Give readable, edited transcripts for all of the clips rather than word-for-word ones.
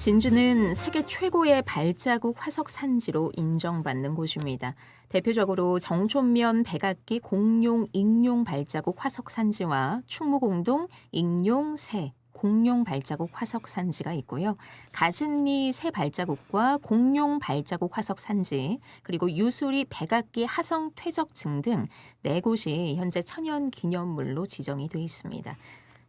진주는 세계 최고의 발자국 화석 산지로 인정받는 곳입니다. 대표적으로 정촌면 백악기 공룡 익룡 발자국 화석 산지와 충무공동 익룡 새 공룡 발자국 화석 산지가 있고요. 가진리 새 발자국과 공룡 발자국 화석 산지, 그리고 유수리 백악기 하성 퇴적증 등 4곳이 현재 천연 기념물로 지정이 돼 있습니다.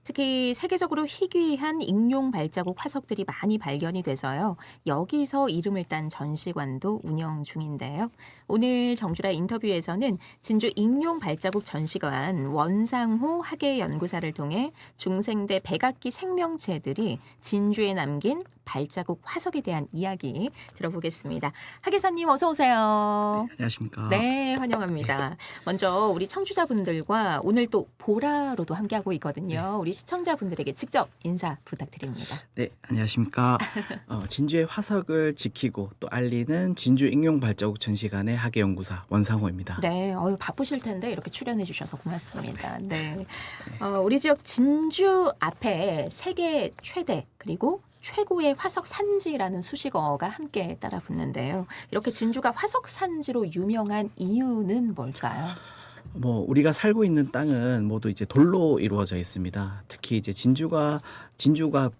특히 세계적으로 희귀한 익룡 발자국 화석들이 많이 발견이 돼서요. 여기서 이름을 딴 전시관도 운영 중인데요. 오늘 정주라 인터뷰에서는 진주 익룡 발자국 전시관 원상호 학예연구사를 통해 중생대 백악기 생명체들이 진주에 남긴 발자국 화석에 대한 이야기 들어보겠습니다. 학예사님 어서 오세요. 네, 안녕하십니까. 네, 환영합니다. 먼저 우리 청취자분들과 오늘 또 보라로도 함께하고 있거든요. 우리 시청자분들에게 직접 인사 부탁드립니다. 네, 안녕하십니까. 진주의 화석을 지키고 또 알리는 진주 익룡 발자국 전시관의 학예연구사 원상호입니다. 네, 바쁘실 텐데 이렇게 출연해 주셔서 고맙습니다. 네, 우리 지역 진주 앞에 세계 최대 그리고 최고의 화석 산지라는 수식어가 함께 따라 붙는데요. 이렇게 진주가 화석 산지로 유명한 이유는 뭘까요? 우리가 살고 있는 땅은 모두 이제 돌로 이루어져 있습니다. 특히 이제 진주가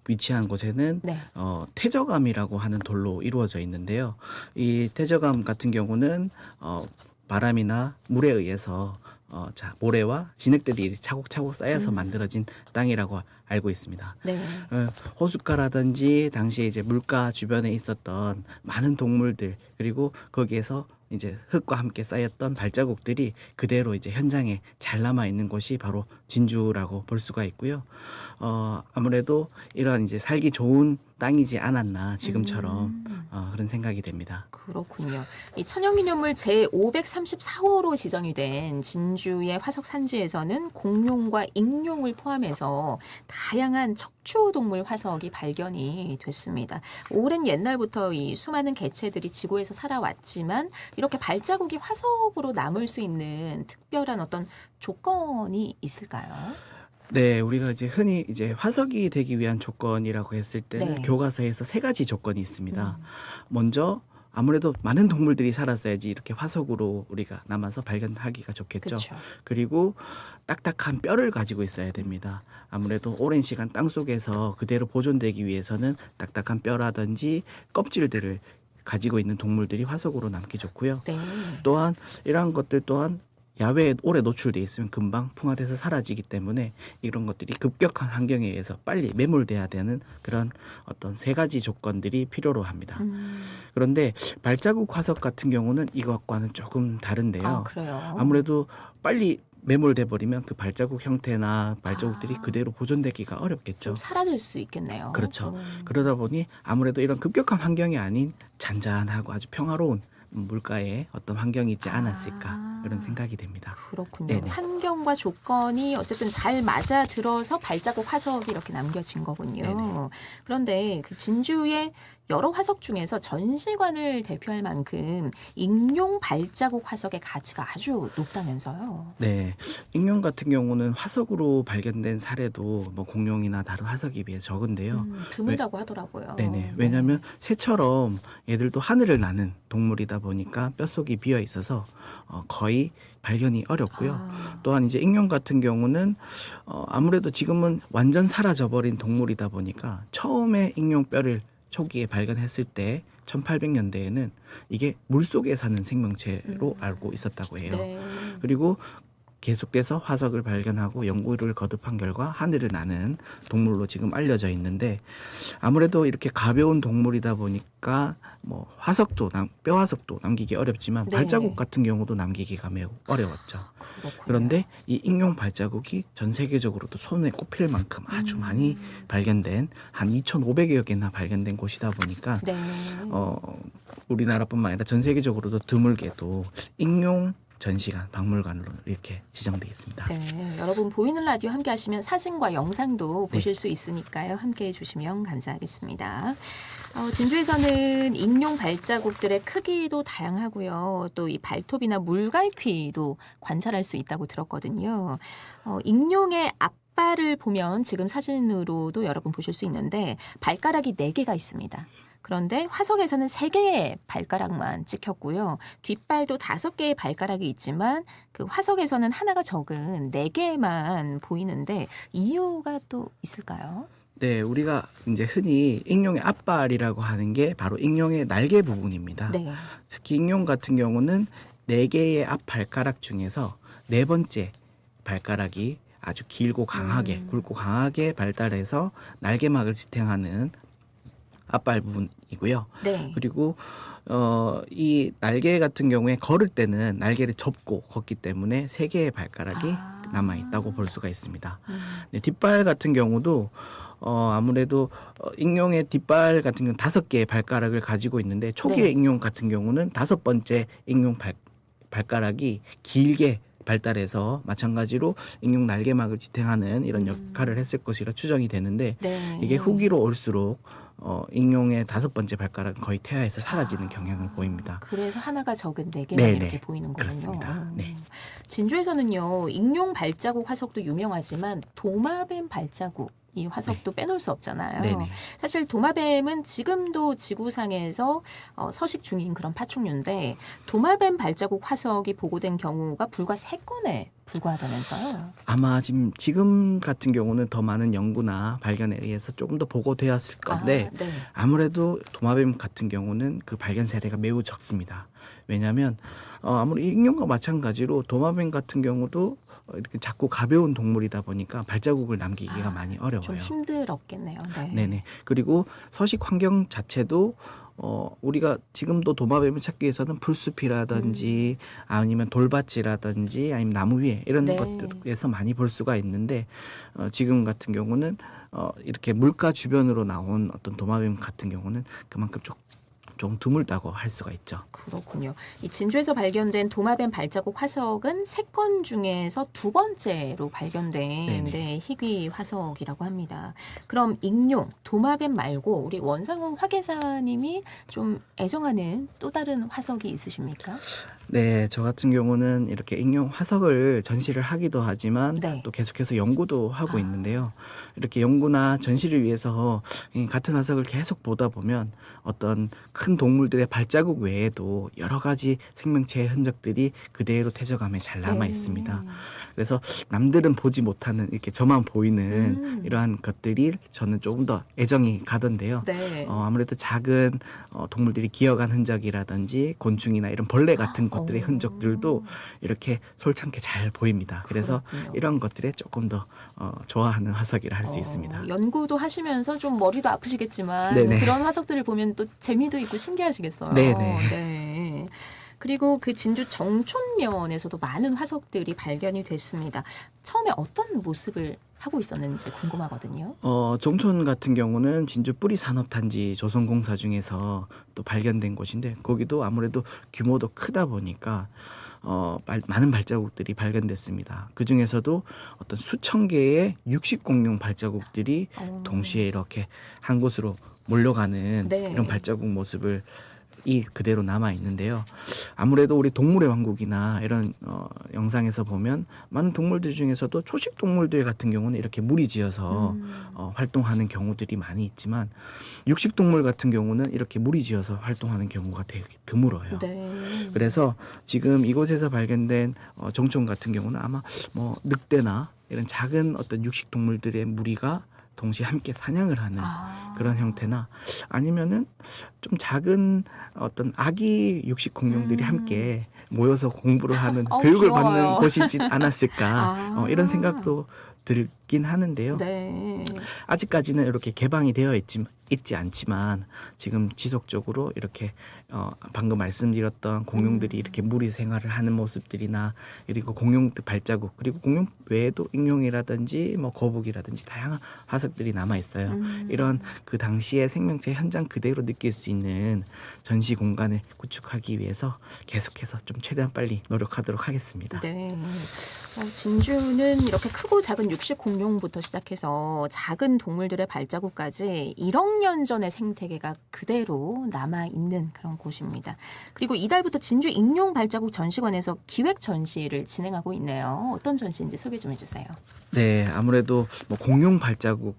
위치한 곳에는 네. 퇴저감이라고 하는 돌로 이루어져 있는데요. 이 퇴저감 같은 경우는 바람이나 물에 의해서 모래와 진흙들이 차곡차곡 쌓여서 만들어진 땅이라고 알고 있습니다. 네. 호숫가라든지 당시에 이제 물가 주변에 있었던 많은 동물들, 그리고 거기에서 이제 흙과 함께 쌓였던 발자국들이 그대로 이제 현장에 잘 남아 있는 곳이 바로 진주라고 볼 수가 있고요. 아무래도 이런 이제 살기 좋은 땅이지 않았나 지금처럼 그런 생각이 됩니다. 그렇군요. 이 천연기념물 제534호로 지정이 된 진주의 화석 산지에서는 공룡과 익룡을 포함해서 다양한 척추동물 화석이 발견이 됐습니다. 오랜 옛날부터 이 수많은 개체들이 지구에서 살아왔지만 이렇게 발자국이 화석으로 남을 수 있는 특별한 어떤 조건이 있을까요? 네, 우리가 이제 흔히 이제 화석이 되기 위한 조건이라고 했을 때는 네. 교과서에서 3가지 조건이 있습니다. 먼저 아무래도 많은 동물들이 살았어야지 이렇게 화석으로 우리가 남아서 발견하기가 좋겠죠. 그쵸. 그리고 딱딱한 뼈를 가지고 있어야 됩니다. 아무래도 오랜 시간 땅 속에서 그대로 보존되기 위해서는 딱딱한 뼈라든지 껍질들을 가지고 있는 동물들이 화석으로 남기 좋고요. 네. 또한 이러한 것들 또한 야외에 오래 노출돼 있으면 금방 풍화돼서 사라지기 때문에 이런 것들이 급격한 환경에 의해서 빨리 매몰돼야 되는 그런 어떤 3가지 조건들이 필요로 합니다. 그런데 발자국 화석 같은 경우는 이것과는 조금 다른데요. 아, 그래요? 아무래도 빨리 매몰돼 버리면 그 발자국 형태나 발자국들이 그대로 보존되기가 어렵겠죠. 좀 사라질 수 있겠네요. 그렇죠. 그러다 보니 아무래도 이런 급격한 환경이 아닌 잔잔하고 아주 평화로운 물가에 어떤 환경이 있지 않았을까 이런 생각이 됩니다. 그렇군요. 네네. 환경과 조건이 어쨌든 잘 맞아 들어서 발자국 화석이 이렇게 남겨진 거군요. 네네. 그런데 그 진주의 여러 화석 중에서 전시관을 대표할 만큼 익룡 발자국 화석의 가치가 아주 높다면서요. 네, 익룡 같은 경우는 화석으로 발견된 사례도 공룡이나 다른 화석에 비해 적은데요. 드물다고 하더라고요. 네네. 왜냐하면 새처럼 얘들도 하늘을 나는 동물이다 보니까 뼛속이 비어 있어서 거의 발견이 어렵고요. 또한 이제 익룡 같은 경우는 아무래도 지금은 완전 사라져버린 동물이다 보니까 처음에 익룡 뼈를 초기에 발견했을 때 1800년대에는 이게 물속에 사는 생명체로 알고 있었다고 해요. 네. 그리고 계속돼서 화석을 발견하고 연구를 거듭한 결과 하늘을 나는 동물로 지금 알려져 있는데, 아무래도 이렇게 가벼운 동물이다 보니까 뼈 화석도 남기기 어렵지만 네. 발자국 같은 경우도 남기기가 매우 어려웠죠. 그렇군요. 그런데 이 익룡 발자국이 전 세계적으로도 손에 꼽힐 만큼 아주 많이 발견된, 한 2,500여 개나 발견된 곳이다 보니까 네. 우리나라뿐만 아니라 전 세계적으로도 드물게도 익룡 전시관, 박물관으로 이렇게 지정되어 있습니다. 네, 여러분 보이는 라디오 함께 하시면 사진과 영상도 네. 보실 수 있으니까요. 함께 해주시면 감사하겠습니다. 진주에서는 익룡 발자국들의 크기도 다양하고요. 또 이 발톱이나 물갈퀴도 관찰할 수 있다고 들었거든요. 익룡의 앞 뒷발을 보면 지금 사진으로도 여러분 보실 수 있는데 발가락이 4개가 있습니다. 그런데 화석에서는 3개의 발가락만 찍혔고요. 뒷발도 5개의 발가락이 있지만 그 화석에서는 하나가 적은 4개만 보이는데 이유가 또 있을까요? 네, 우리가 이제 흔히 익룡의 앞발이라고 하는 게 바로 익룡의 날개 부분입니다. 네. 특히 익룡 같은 경우는 4개의 앞 발가락 중에서 4번째 발가락이 아주 길고 강하게 굵고 강하게 발달해서 날개막을 지탱하는 앞발 부분이고요. 네. 그리고 이 날개 같은 경우에 걸을 때는 날개를 접고 걷기 때문에 3개의 발가락이 남아 있다고 볼 수가 있습니다. 네, 뒷발 같은 경우도 아무래도 익룡의 뒷발 같은 경우는 5개의 발가락을 가지고 있는데 초기의 네. 익룡 같은 경우는 5번째 익룡 발가락이 길게 발달해서 마찬가지로 익룡 날개막을 지탱하는 이런 역할을 했을 것이라 추정이 되는데 네. 이게 후기로 올수록 익룡의 5번째 발가락은 거의 퇴화해서 사라지는 경향을 보입니다. 그래서 하나가 적은 4개만 네네. 이렇게 보이는 거군요. 그렇습니다. 네. 진주에서는요. 익룡 발자국 화석도 유명하지만 도마뱀 발자국 이 화석도 빼놓을 수 없잖아요. 네네. 사실 도마뱀은 지금도 지구상에서 서식 중인 그런 파충류인데 도마뱀 발자국 화석이 보고된 경우가 불과 3건에 불과하다면서요. 아마 지금 같은 경우는 더 많은 연구나 발견에 의해서 조금 더 보고되었을 건데 네. 아무래도 도마뱀 같은 경우는 그 발견 사례가 매우 적습니다. 왜냐하면 아무리 익룡과 마찬가지로 도마뱀 같은 경우도 이렇게 작고 가벼운 동물이다 보니까 발자국을 남기기가 많이 어려워요. 좀 힘들었겠네요. 네. 네네. 그리고 서식 환경 자체도 우리가 지금도 도마뱀을 찾기 위해서는 풀숲이라든지 아니면 돌밭이라든지 아니면 나무 위에 이런 네. 것들에서 많이 볼 수가 있는데 지금 같은 경우는 이렇게 물가 주변으로 나온 어떤 도마뱀 같은 경우는 그만큼 좀 드물다고 할 수가 있죠. 그렇군요. 이 진주에서 발견된 도마뱀 발자국 화석은 3건 중에서 2번째로 발견된 네네. 희귀 화석이라고 합니다. 그럼 익룡, 도마뱀 말고 우리 원상훈 화계사님이 좀 애정하는 또 다른 화석이 있으십니까? 네, 저 같은 경우는 이렇게 익룡 화석을 전시를 하기도 하지만 네. 또 계속해서 연구도 하고 있는데요. 이렇게 연구나 전시를 위해서 이 같은 화석을 계속 보다 보면 어떤 큰 동물들의 발자국 외에도 여러 가지 생명체의 흔적들이 그대로 퇴적감에 잘 남아 있습니다. 그래서 남들은 보지 못하는 이렇게 저만 보이는 이러한 것들이 저는 조금 더 애정이 가던데요. 네. 아무래도 작은 동물들이 기어간 흔적이라든지 곤충이나 이런 벌레 같은 것들의 흔적들도 이렇게 솔창게 잘 보입니다. 그래서 그렇군요. 이런 것들에 조금 더 좋아하는 화석이라 할 수 있습니다. 연구도 하시면서 좀 머리도 아프시겠지만 네네. 그런 화석들을 보면 또 재미도 있고 신기하시겠어요. 네네. 네. 그리고 그 진주 정촌면에서도 많은 화석들이 발견이 됐습니다. 처음에 어떤 모습을 하고 있었는지 궁금하거든요. 종촌 같은 경우는 진주 뿌리 산업단지 조성공사 중에서 또 발견된 곳인데 거기도 아무래도 규모도 크다 보니까 많은 발자국들이 발견됐습니다. 그 중에서도 어떤 수천 개의 육식공룡 발자국들이 동시에 이렇게 한 곳으로 몰려가는 네. 이런 발자국 모습을 그대로 남아 있는데요. 아무래도 우리 동물의 왕국이나 이런 영상에서 보면 많은 동물들 중에서도 초식 동물들 같은 경우는 이렇게 무리지어서 활동하는 경우들이 많이 있지만 육식 동물 같은 경우는 이렇게 무리지어서 활동하는 경우가 되게 드물어요. 네. 그래서 지금 이곳에서 발견된 정촌 같은 경우는 아마 뭐 늑대나 이런 작은 어떤 육식 동물들의 무리가 동시에 함께 사냥을 하는 그런 형태나 아니면은 좀 작은 어떤 아기 육식 공룡들이 함께 모여서 공부를 하는 교육을 귀여워요. 받는 곳이지 않았을까 이런 생각도 들긴 하는데요. 네. 아직까지는 이렇게 개방이 되어 있지 않지만 지금 지속적으로 이렇게 방금 말씀드렸던 공룡들이 이렇게 무리 생활을 하는 모습들이나 그리고 공룡들 발자국 그리고 공룡 외에도 익룡이라든지 뭐 거북이라든지 다양한 화석들이 남아 있어요. 이런 그 당시의 생명체 현장 그대로 느낄 수 있는 전시 공간을 구축하기 위해서 계속해서 좀 최대한 빨리 노력하도록 하겠습니다. 네. 진주는 이렇게 크고 작은 육식 공룡부터 시작해서 작은 동물들의 발자국까지 1억 년 전의 생태계가 그대로 남아있는 그런 곳입니다. 그리고 이달부터 진주 익룡 발자국 전시관에서 기획 전시를 진행하고 있네요. 어떤 전시인지 소개 좀 해주세요. 네, 아무래도 뭐 공룡 발자국,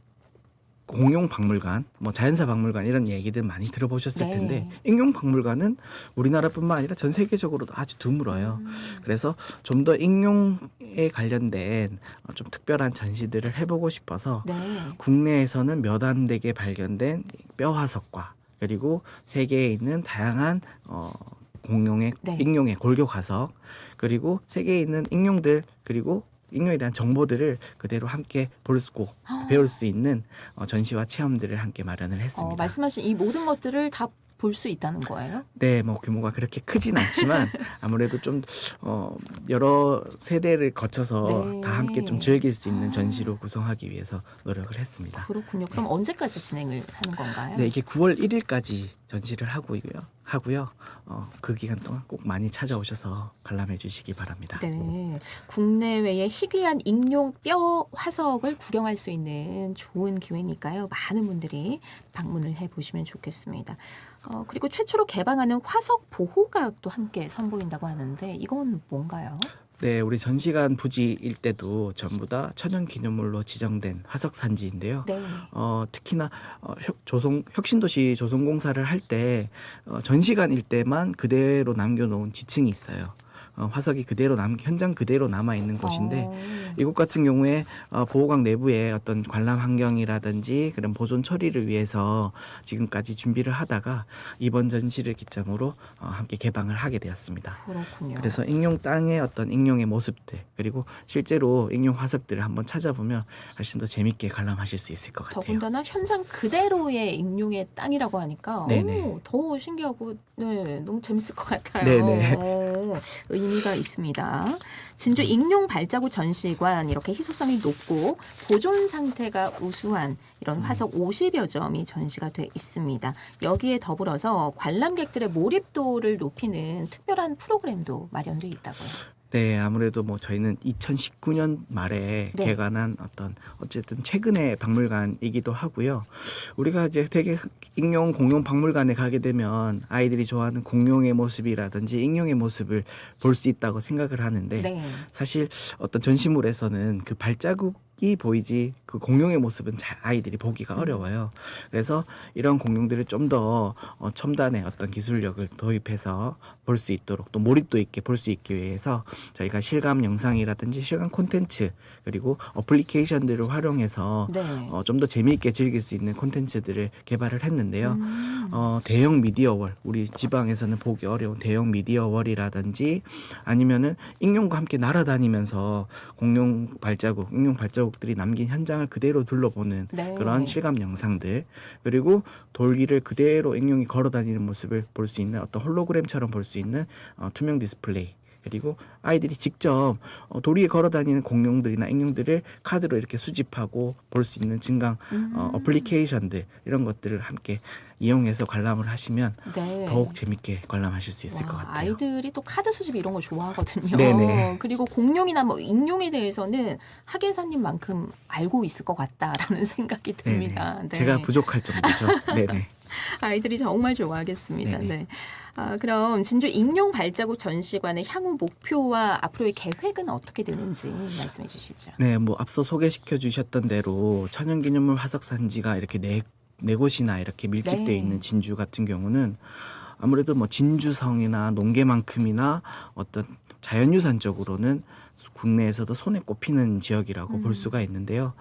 공룡 박물관, 뭐 자연사 박물관 이런 얘기들 많이 들어보셨을 네. 텐데 익룡 박물관은 우리나라뿐만 아니라 전 세계적으로도 아주 드물어요. 그래서 좀 더 익룡에 관련된 좀 특별한 전시들을 해보고 싶어서 네. 국내에서는 몇 안 되게 발견된 뼈 화석과 그리고 세계에 있는 다양한 공룡의 네. 익룡의 골격 화석 그리고 세계에 있는 익룡들 그리고 익룡에 대한 정보들을 그대로 함께 볼 수 있고 배울 수 있는 전시와 체험들을 함께 마련을 했습니다. 말씀하신 이 모든 것들을 다 볼 수 있다는 거예요? 네, 뭐 규모가 그렇게 크진 않지만 아무래도 좀 여러 세대를 거쳐서 네. 다 함께 좀 즐길 수 있는 전시로 구성하기 위해서 노력을 했습니다. 그렇군요. 그럼 언제까지 진행을 하는 건가요? 네, 이게 9월 1일까지 전시를 하고요. 그 기간 동안 꼭 많이 찾아오셔서 관람해 주시기 바랍니다. 네, 국내외의 희귀한 익룡 뼈 화석을 구경할 수 있는 좋은 기회니까요. 많은 분들이 방문을 해보시면 좋겠습니다. 그리고 최초로 개방하는 화석 보호각도 함께 선보인다고 하는데 이건 뭔가요? 네, 우리 전시관 부지 일대도 전부 다 천연기념물로 지정된 화석산지인데요. 네. 특히나 혁신도시 조성공사를 할 때 전시관 일대만 그대로 남겨놓은 지층이 있어요. 화석이 그대로 현장 그대로 남아 있는 곳인데 이곳 같은 경우에 보호각 내부에 어떤 관람 환경이라든지 그런 보존 처리를 위해서 지금까지 준비를 하다가 이번 전시를 기점으로 함께 개방을 하게 되었습니다. 그렇군요. 그래서 익룡 땅의 어떤 익룡의 모습들 그리고 실제로 익룡 화석들을 한번 찾아보면 훨씬 더 재밌게 관람하실 수 있을 것 같아요. 더군다나 현장 그대로의 익룡의 땅이라고 하니까 네네. 더 신기하고 네, 너무 재밌을 것 같아요. 네네. 의미가 있습니다. 진주 익룡 발자국 전시관 이렇게 희소성이 높고 보존 상태가 우수한 이런 화석 50여 점이 전시가 돼 있습니다. 여기에 더불어서 관람객들의 몰입도를 높이는 특별한 프로그램도 마련돼 있다고요. 네, 아무래도 뭐 저희는 2019년 말에 네. 개관한 어쨌든 최근의 박물관이기도 하고요. 우리가 이제 되게 익룡 공룡 박물관에 가게 되면 아이들이 좋아하는 공룡의 모습이라든지 익룡의 모습을 볼 수 있다고 생각을 하는데 네. 사실 어떤 전시물에서는 그 발자국이 보이지 그 공룡의 모습은 아이들이 보기가 어려워요. 그래서 이런 공룡들을 좀 더 첨단의 어떤 기술력을 도입해서 볼 수 있도록 또 몰입도 있게 볼 수 있기 위해서 저희가 실감 영상이라든지 실감 콘텐츠 그리고 어플리케이션들을 활용해서 네. 좀 더 재미있게 즐길 수 있는 콘텐츠들을 개발을 했는데요. 대형 미디어월, 우리 지방에서는 보기 어려운 대형 미디어월이라든지 아니면은 익룡과 함께 날아다니면서 공룡 발자국, 익룡 발자국들이 남긴 현장을 그대로 둘러보는 네. 그런 실감 영상들 그리고 돌기를 그대로 익룡이 걸어다니는 모습을 볼 수 있는 어떤 홀로그램처럼 볼 수 있는 투명 디스플레이 그리고 아이들이 직접 돌 위에 걸어다니는 공룡들이나 익룡들을 카드로 이렇게 수집하고 볼 수 있는 증강 어플리케이션들 이런 것들을 함께 이용해서 관람을 하시면 네. 더욱 재밌게 관람하실 수 있을 와, 것 같아요. 아이들이 또 카드 수집 이런 거 좋아하거든요. 네네. 그리고 공룡이나 뭐 익룡에 대해서는 하계사님만큼 알고 있을 것 같다라는 생각이 듭니다. 네네. 네. 제가 부족할 정도죠. 네네. 아이들이 정말 좋아하겠습니다. 네네. 네. 그럼 진주 익룡 발자국 전시관의 향후 목표와 앞으로의 계획은 어떻게 되는지 말씀해 주시죠. 네, 뭐 앞서 소개시켜 주셨던 대로 천연기념물 화석산지가 이렇게 네 곳이나 이렇게 밀집되어 네. 있는 진주 같은 경우는 아무래도 뭐 진주성이나 농계만큼이나 어떤 자연유산적으로는 국내에서도 손에 꼽히는 지역이라고 볼 수가 있는데요.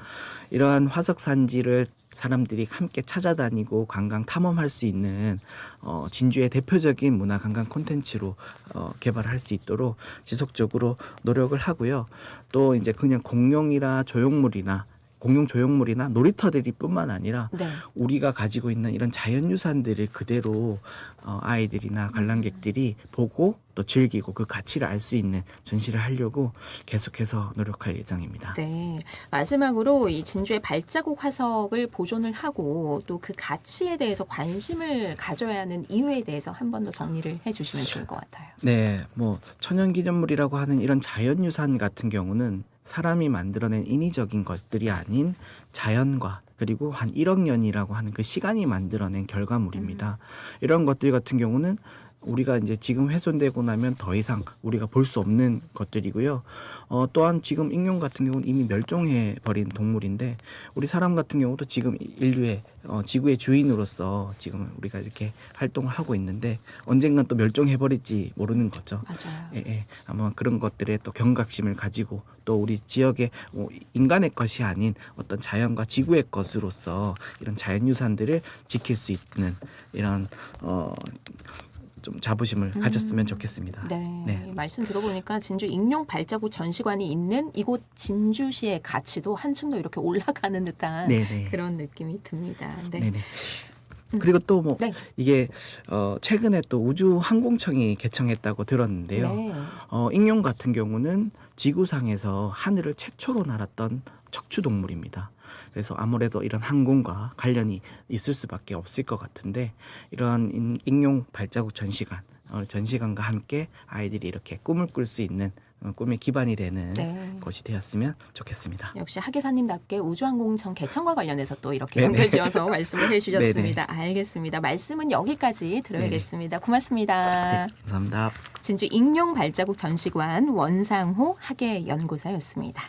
이러한 화석산지를 사람들이 함께 찾아다니고 관광 탐험할 수 있는 진주의 대표적인 문화 관광 콘텐츠로 개발할 수 있도록 지속적으로 노력을 하고요. 또 이제 그냥 공룡이나 조형물이나 공룡 조형물이나 놀이터들이 뿐만 아니라 네. 우리가 가지고 있는 이런 자연유산들을 그대로 아이들이나 관람객들이 보고 또 즐기고 그 가치를 알 수 있는 전시를 하려고 계속해서 노력할 예정입니다. 네. 마지막으로 이 진주의 발자국 화석을 보존을 하고 또 그 가치에 대해서 관심을 가져야 하는 이유에 대해서 한 번 더 정리를 해주시면 좋을 것 같아요. 네, 뭐 천연기념물이라고 하는 이런 자연유산 같은 경우는 사람이 만들어낸 인위적인 것들이 아닌 자연과 그리고 한 1억 년이라고 하는 그 시간이 만들어낸 결과물입니다. 이런 것들 같은 경우는 우리가 이제 지금 훼손되고 나면 더 이상 우리가 볼 수 없는 것들이고요. 또한 지금 익룡 같은 경우는 이미 멸종해 버린 동물인데 우리 사람 같은 경우도 지금 인류의 지구의 주인으로서 지금 우리가 이렇게 활동을 하고 있는데 언젠간 또 멸종해 버릴지 모르는 거죠. 맞아요. 예, 예. 아마 그런 것들에 또 경각심을 가지고 또 우리 지역의 인간의 것이 아닌 어떤 자연과 지구의 것으로서 이런 자연유산들을 지킬 수 있는 이런 좀 자부심을 가졌으면 좋겠습니다. 네. 네. 말씀 들어보니까 진주 익룡 발자국 전시관이 있는 이곳 진주시의 가치도 한층 더 이렇게 올라가는 듯한 네네. 그런 느낌이 듭니다. 네. 네네. 그리고 또 뭐 네. 이게 최근에 또 우주항공청이 개청했다고 들었는데요. 네. 익룡 같은 경우는 지구상에서 하늘을 최초로 날았던 척추 동물입니다. 그래서 아무래도 이런 항공과 관련이 있을 수밖에 없을 것 같은데 이런 익룡 발자국 전시관과 함께 아이들이 이렇게 꿈을 꿀 수 있는 꿈의 기반이 되는 네. 것이 되었으면 좋겠습니다. 역시 하계사님답게 우주항공청 개청과 관련해서 또 이렇게 네네. 연결지어서 말씀을 해주셨습니다. 알겠습니다. 말씀은 여기까지 들어야겠습니다. 고맙습니다. 네, 감사합니다. 진주 익룡 발자국 전시관 원상호 학예연구사였습니다.